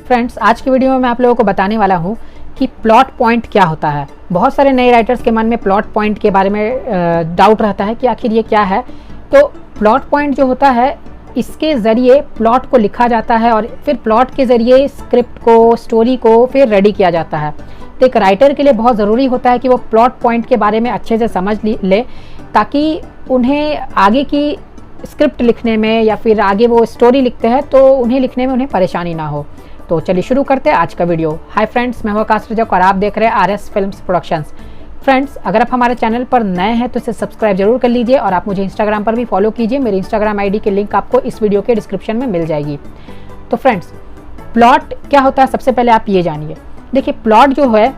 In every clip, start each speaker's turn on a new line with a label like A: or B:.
A: Friends, आज की video में मैं आप लोगों को बताने वाला हूँ कि प्लॉट पॉइंट क्या होता है। बहुत सारे नए राइटर्स के मन में प्लॉट पॉइंट के बारे में डाउट रहता है कि आखिर ये क्या है। तो प्लॉट पॉइंट जो होता है, इसके ज़रिए प्लॉट को लिखा जाता है और फिर प्लॉट के ज़रिए स्क्रिप्ट को, स्टोरी को फिर रेडी किया जाता है। तो एक राइटर के लिए बहुत ज़रूरी होता है कि वो प्लॉट पॉइंट के बारे में अच्छे से समझ ले, ताकि उन्हें आगे की स्क्रिप्ट लिखने में या फिर आगे वो स्टोरी लिखते हैं तो उन्हें लिखने में उन्हें परेशानी ना हो। तो चलिए शुरू करते हैं आज का वीडियो। हाय फ्रेंड्स, मैं हूं आकाश रजक और आप देख रहे हैं RS फिल्म्स प्रोडक्शंस। फ्रेंड्स, अगर आप हमारे चैनल पर नए हैं तो इसे सब्सक्राइब जरूर कर लीजिए और आप मुझे इंस्टाग्राम पर भी फॉलो कीजिए। मेरी इंस्टाग्राम ID की लिंक आपको इस वीडियो के डिस्क्रिप्शन में मिल जाएगी। तो फ्रेंड्स, प्लॉट क्या होता है सबसे पहले आप ये जानिए। देखिए, प्लॉट जो है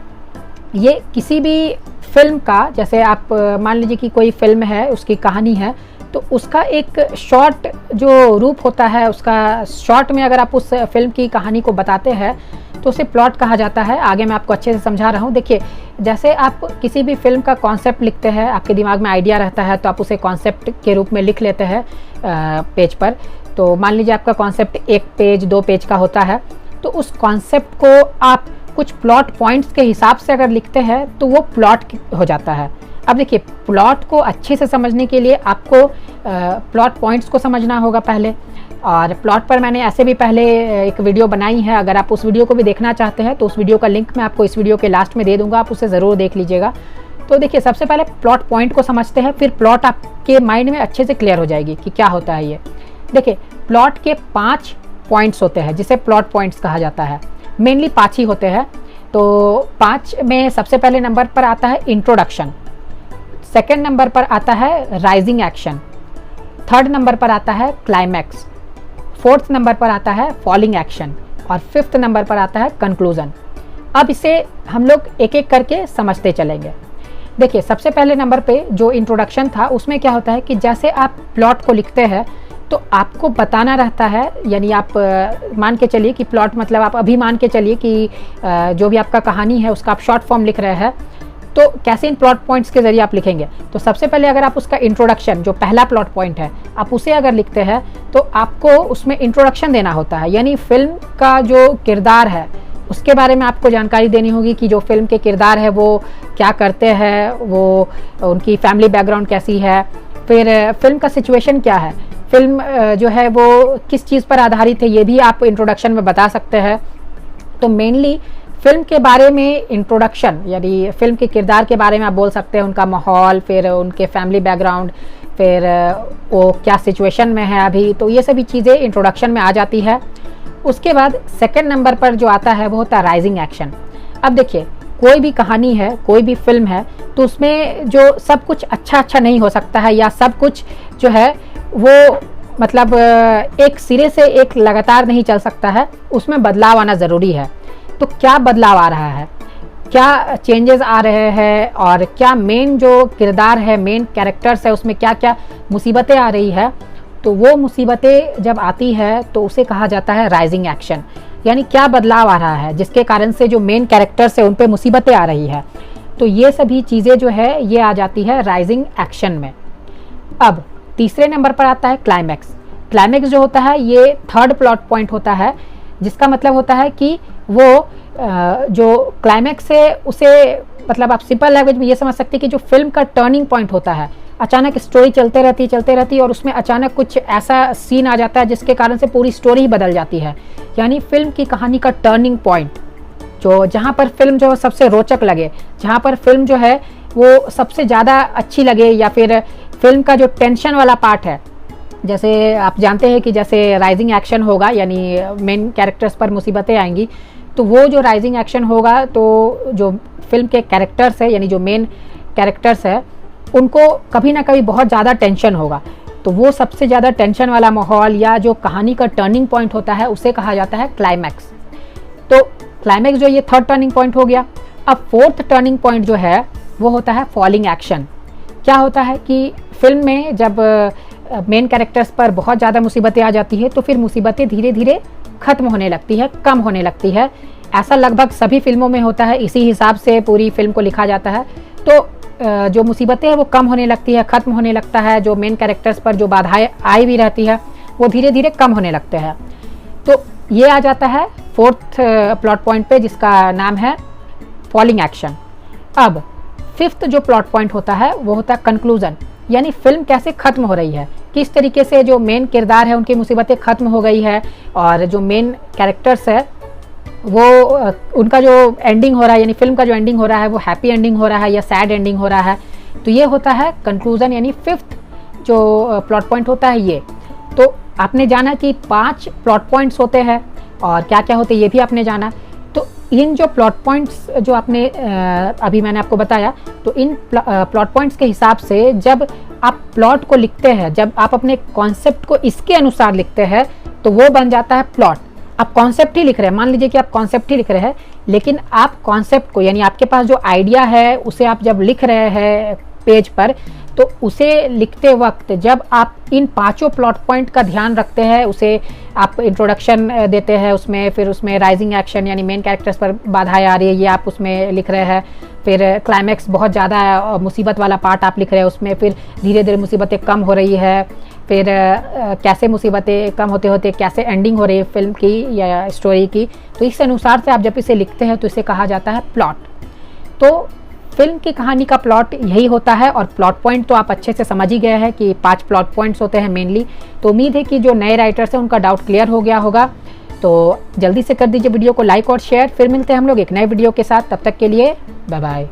A: ये किसी भी फिल्म का, जैसे आप मान लीजिए कि कोई फिल्म है, उसकी कहानी है, तो उसका एक शॉर्ट जो रूप होता है, उसका शॉर्ट में अगर आप उस फिल्म की कहानी को बताते हैं तो उसे प्लॉट कहा जाता है। आगे मैं आपको अच्छे से समझा रहा हूँ। देखिए, जैसे आप किसी भी फिल्म का कॉन्सेप्ट लिखते हैं, आपके दिमाग में आइडिया रहता है तो आप उसे कॉन्सेप्ट के रूप में लिख लेते हैं पेज पर। तो मान लीजिए आपका कॉन्सेप्ट 1 पेज 2 पेज का होता है, तो उस कॉन्सेप्ट को आप कुछ प्लॉट पॉइंट्स के हिसाब से अगर लिखते हैं तो वो प्लॉट हो जाता है। अब देखिए, प्लॉट को अच्छे से समझने के लिए आपको प्लॉट पॉइंट्स को समझना होगा पहले। और प्लॉट पर मैंने ऐसे भी पहले एक वीडियो बनाई है। अगर आप उस वीडियो को भी देखना चाहते हैं तो उस वीडियो का लिंक मैं आपको इस वीडियो के लास्ट में दे दूंगा, आप उसे ज़रूर देख लीजिएगा। तो देखिए, सबसे पहले प्लॉट पॉइंट को समझते हैं, फिर प्लॉट आपके माइंड में अच्छे से क्लियर हो जाएगी कि क्या होता है ये। देखिए, प्लॉट के 5 पॉइंट्स होते हैं जिसे प्लॉट पॉइंट्स कहा जाता है। मेनली 5 ही होते हैं। तो 5 में सबसे पहले नंबर पर आता है इंट्रोडक्शन, सेकेंड नंबर पर आता है राइजिंग एक्शन, थर्ड नंबर पर आता है क्लाइमैक्स, फोर्थ नंबर पर आता है फॉलिंग एक्शन और फिफ्थ नंबर पर आता है कंक्लूजन। अब इसे हम लोग एक एक करके समझते चलेंगे। देखिए, सबसे पहले नंबर पे जो इंट्रोडक्शन था, उसमें क्या होता है कि जैसे आप प्लॉट को लिखते हैं तो आपको बताना रहता है, यानी आप मान के चलिए कि प्लॉट मतलब आप अभी मान के चलिए कि जो भी आपका कहानी है उसका आप शॉर्ट फॉर्म लिख रहे हैं, तो कैसे इन प्लॉट पॉइंट्स के जरिए आप लिखेंगे। तो सबसे पहले अगर आप उसका इंट्रोडक्शन, जो पहला प्लॉट पॉइंट है, आप उसे अगर लिखते हैं तो आपको उसमें इंट्रोडक्शन देना होता है, यानी फिल्म का जो किरदार है उसके बारे में आपको जानकारी देनी होगी कि जो फिल्म के किरदार है वो क्या करते हैं, वो उनकी फैमिली बैकग्राउंड कैसी है, फिर फिल्म का सिचुएशन क्या है, फिल्म जो है वो किस चीज़ पर आधारित है, ये भी आप इंट्रोडक्शन में बता सकते हैं। तो मेनली फिल्म के बारे में इंट्रोडक्शन, यानी फिल्म के किरदार के बारे में आप बोल सकते हैं, उनका माहौल, फिर उनके फैमिली बैकग्राउंड, फिर वो क्या सिचुएशन में है अभी, तो ये सभी चीज़ें इंट्रोडक्शन में आ जाती है। उसके बाद सेकंड नंबर पर जो आता है वो होता है राइजिंग एक्शन। अब देखिए, कोई भी कहानी है, कोई भी फिल्म है, तो उसमें जो सब कुछ अच्छा नहीं हो सकता है, या सब कुछ जो है वो मतलब एक सिरे से एक लगातार नहीं चल सकता है, उसमें बदलाव आना ज़रूरी है। तो क्या बदलाव आ रहा है, क्या चेंजेस आ रहे हैं, और क्या मेन जो किरदार है, मेन कैरेक्टर्स है, उसमें क्या क्या मुसीबतें आ रही है, तो वो मुसीबतें जब आती है तो उसे कहा जाता है राइजिंग एक्शन। यानी क्या बदलाव आ रहा है जिसके कारण से जो मेन कैरेक्टर्स है उन पे मुसीबतें आ रही है, तो ये सभी चीज़ें जो है ये आ जाती है राइजिंग एक्शन में। अब तीसरे नंबर पर आता है क्लाइमैक्स। क्लाइमैक्स जो होता है ये थर्ड प्लॉट पॉइंट होता है, जिसका मतलब होता है कि वो जो क्लाइमैक्स है उसे मतलब आप सिंपल लैंग्वेज में ये समझ सकते हैं कि जो फिल्म का टर्निंग पॉइंट होता है। अचानक स्टोरी चलते रहती और उसमें अचानक कुछ ऐसा सीन आ जाता है जिसके कारण से पूरी स्टोरी ही बदल जाती है। यानी फिल्म की कहानी का टर्निंग पॉइंट, जो जहाँ पर फिल्म जो सबसे रोचक लगे, जहाँ पर फिल्म जो है वो सबसे ज़्यादा अच्छी लगे, या फिर फिल्म का जो टेंशन वाला पार्ट है, जैसे आप जानते हैं कि जैसे राइजिंग एक्शन होगा, यानी मेन कैरेक्टर्स पर मुसीबतें आएंगी, तो वो जो राइजिंग एक्शन होगा तो जो फिल्म के कैरेक्टर्स है, यानी जो मेन कैरेक्टर्स है, उनको कभी ना कभी बहुत ज़्यादा टेंशन होगा। तो वो सबसे ज़्यादा टेंशन वाला माहौल या जो कहानी का टर्निंग पॉइंट होता है उसे कहा जाता है क्लाइमैक्स। तो क्लाइमैक्स जो ये थर्ड टर्निंग पॉइंट हो गया। अब फोर्थ टर्निंग पॉइंट जो है वो होता है फॉलिंग एक्शन। क्या होता है कि फिल्म में जब मेन कैरेक्टर्स पर बहुत ज़्यादा मुसीबतें आ जाती है तो फिर मुसीबतें धीरे धीरे ख़त्म होने लगती है, कम होने लगती है। ऐसा लगभग सभी फिल्मों में होता है, इसी हिसाब से पूरी फिल्म को लिखा जाता है। तो जो मुसीबतें हैं वो कम होने लगती है, ख़त्म होने लगता है। जो मेन कैरेक्टर्स पर जो बाधाएं आई भी रहती है वो धीरे धीरे कम होने लगते हैं। तो ये आ जाता है फोर्थ प्लॉट पॉइंट पे, जिसका नाम है फॉलिंग एक्शन। अब फिफ्थ जो प्लॉट पॉइंट होता है वो होता है कंक्लूजन, यानी फिल्म कैसे ख़त्म हो रही है, किस तरीके से जो मेन किरदार है उनकी मुसीबतें ख़त्म हो गई है, और जो मेन कैरेक्टर्स है वो उनका जो एंडिंग हो रहा है, यानी फिल्म का जो एंडिंग हो रहा है वो हैप्पी एंडिंग हो रहा है या सैड एंडिंग हो रहा है। तो ये होता है कंक्लूजन, यानी फिफ्थ जो प्लॉट पॉइंट होता है ये। तो आपने जाना कि 5 प्लॉट पॉइंट्स होते हैं और क्या क्या होते हैं ये भी आपने जाना। तो इन जो प्लॉट पॉइंट्स जो आपने अभी मैंने आपको बताया, तो इन प्लॉट पॉइंट्स के हिसाब से जब आप प्लॉट को लिखते हैं, जब आप अपने कॉन्सेप्ट को इसके अनुसार लिखते हैं तो वो बन जाता है प्लॉट। आप कॉन्सेप्ट ही लिख रहे हैं, मान लीजिए कि आप कॉन्सेप्ट ही लिख रहे हैं, लेकिन आप कॉन्सेप्ट को, यानी आपके पास जो आइडिया है उसे आप जब लिख रहे हैं पेज पर, तो उसे लिखते वक्त जब आप इन 5 प्लॉट पॉइंट का ध्यान रखते हैं, उसे आप इंट्रोडक्शन देते हैं उसमें, फिर उसमें राइजिंग एक्शन यानी मेन कैरेक्टर्स पर बाधाएं आ रही है ये आप उसमें लिख रहे हैं, फिर क्लाइमैक्स बहुत ज़्यादा मुसीबत वाला पार्ट आप लिख रहे हैं उसमें, फिर धीरे धीरे मुसीबतें कम हो रही है, फिर कैसे मुसीबतें कम होते होते कैसे एंडिंग हो रही है फिल्म की या स्टोरी की, तो इस अनुसार से आप जब इसे लिखते हैं तो इसे कहा जाता है प्लॉट। तो फिल्म की कहानी का प्लॉट यही होता है, और प्लॉट पॉइंट तो आप अच्छे से समझ ही गए हैं कि 5 प्लॉट पॉइंट्स होते हैं मेनली। तो उम्मीद है कि जो नए राइटर्स हैं उनका डाउट क्लियर हो गया होगा। तो जल्दी से कर दीजिए वीडियो को लाइक और शेयर। फिर मिलते हैं हम लोग एक नए वीडियो के साथ, तब तक के लिए बाय बाय।